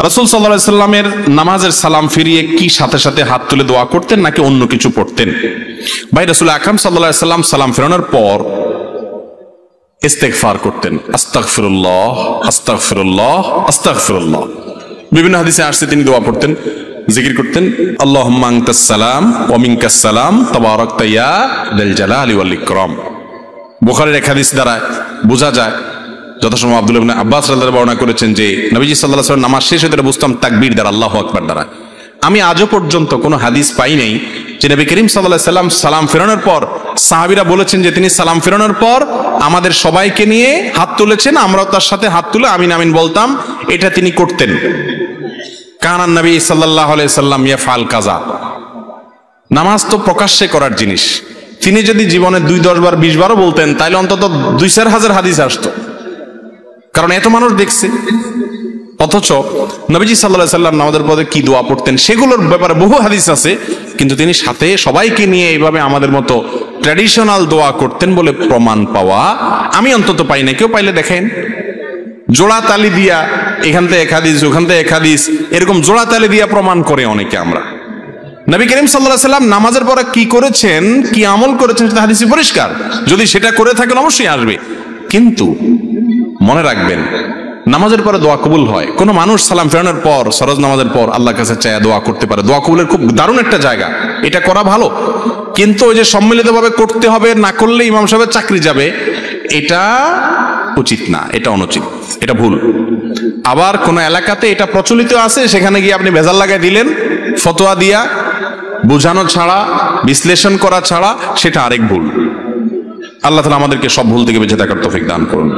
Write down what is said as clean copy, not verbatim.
রাসূল সাল্লাল্লাহু আলাইহি সাল্লামের নামাজের সালাম ফিরিয়ে কি সাথে সাথে হাত তুলে দোয়া করতেন নাকি অন্য কিছু পড়তেন? ভাই, রাসূল আকরাম সাল্লাল্লাহু আলাইহি সাল্লাম সালাম ফেরানোর পর ইস্তেগফার করতেন, আস্তাগফিরুল্লাহ আস্তাগফিরুল্লাহ আস্তাগফিরুল্লাহ। বিভিন্ন হাদিসে আসছে তিনি দোয়া পড়তেন, জিকির করতেন, আল্লাহুম্মা আনতাস সালাম ওয়া মিনকাস সালাম তাবারাকতা ইয়া যাল জালালি ওয়াল ইকরাম। বুখারীর এক হাদিস দ্বারা বোঝা যায়, যথাসময় আব্দুল্লাহ ইবনে আব্বাস রাদিয়াল্লাহু আনহু বর্ণনা করেছেন যে নবীজি সাল্লাল্লাহু আলাইহি ওয়াসাল্লাম নামাজ শেষ হতে বুঝতাম তাকবীর দ্বারা, আল্লাহু আকবার দ্বারা। আমি আজও পর্যন্ত কোনো হাদিস পাই নাই যে নবী করিম সাল্লাল্লাহু আলাইহি সাল্লাম সালাম ফেরানোর পর সাহাবীরা বলেছেন যে তিনি সালাম ফেরানোর পর আমাদের সবাইকে নিয়ে হাত তুলেছেন, আমরাও তার সাথে হাত তুলে আমিন আমিন বলতাম। এটা তিনি করতেন। কানান নবী সাল্লাল্লাহু আলাইহি সাল্লাম ইয়াফআল কাযা। নামাজ তো প্রকাশ্যে করার জিনিস। তিনি যদি জীবনে 2, 10 বার 20 বারও বলতেন তাহলে অন্তত 2-4 হাজার হাদিস আসতো, কারণ এত মানুষ দেখছে। অথচ নবীজি সাল্লাল্লাহু আলাইহি সাল্লাম নামাজের পরে কি দোয়া পড়তেন সেগুলোর ব্যাপারে বহু হাদিস আছে, কিন্তু তিনি সাথে সবাইকে নিয়ে এইভাবে আমাদের মতো ট্র্যাডিশনাল দোয়া করতেন বলে প্রমাণ পাওয়া আমি অন্তত পাই না। কেউ পাইলে দেখেন। জোড়া তালি দিয়া এখান থেকে এক হাদিস, ওখান থেকে এক হাদিস, এরকম জোড়া তালি দিয়া প্রমাণ করে অনেকে আমরা। নবী করিম সাল্লাল্লাহু আলাইহি সাল্লাম নামাজের পরে কি করেছেন, কি আমল করেছেন সেটা হাদিসে পরিষ্কার। যদি সেটা করে থাকেন অবশ্যই আসবে, কিন্তু মনে রাখবেন নামাজের পরে দোয়া কবুল হয়। কোনো মানুষ সালাম ফেরানোর পর ফরজ নামাজের পর আল্লাহর কাছে চায়া দোয়া করতে পারে। দোয়া কবুলের খুব দারুণ একটা জায়গা, এটা করা ভালো। কিন্তু ওই যে সম্মিলিতভাবে করতে হবে, না করলে ইমাম সাহেবের চাকরি যাবে, এটা উচিত না, এটা অনুচিত, এটা ভুল। আবার কোন এলাকাতে এটা প্রচলিত আছে, সেখানে গিয়ে আপনি ভেজাল লাগাই দিলেন, ফতোয়া দিয়া বোঝানো ছাড়া, বিশ্লেষণ করা ছাড়া, সেটা আরেক ভুল। আল্লাহ তাআলা আমাদেরকে সব ভুল থেকে বেঁচে থাকার তৌফিক দান করুন।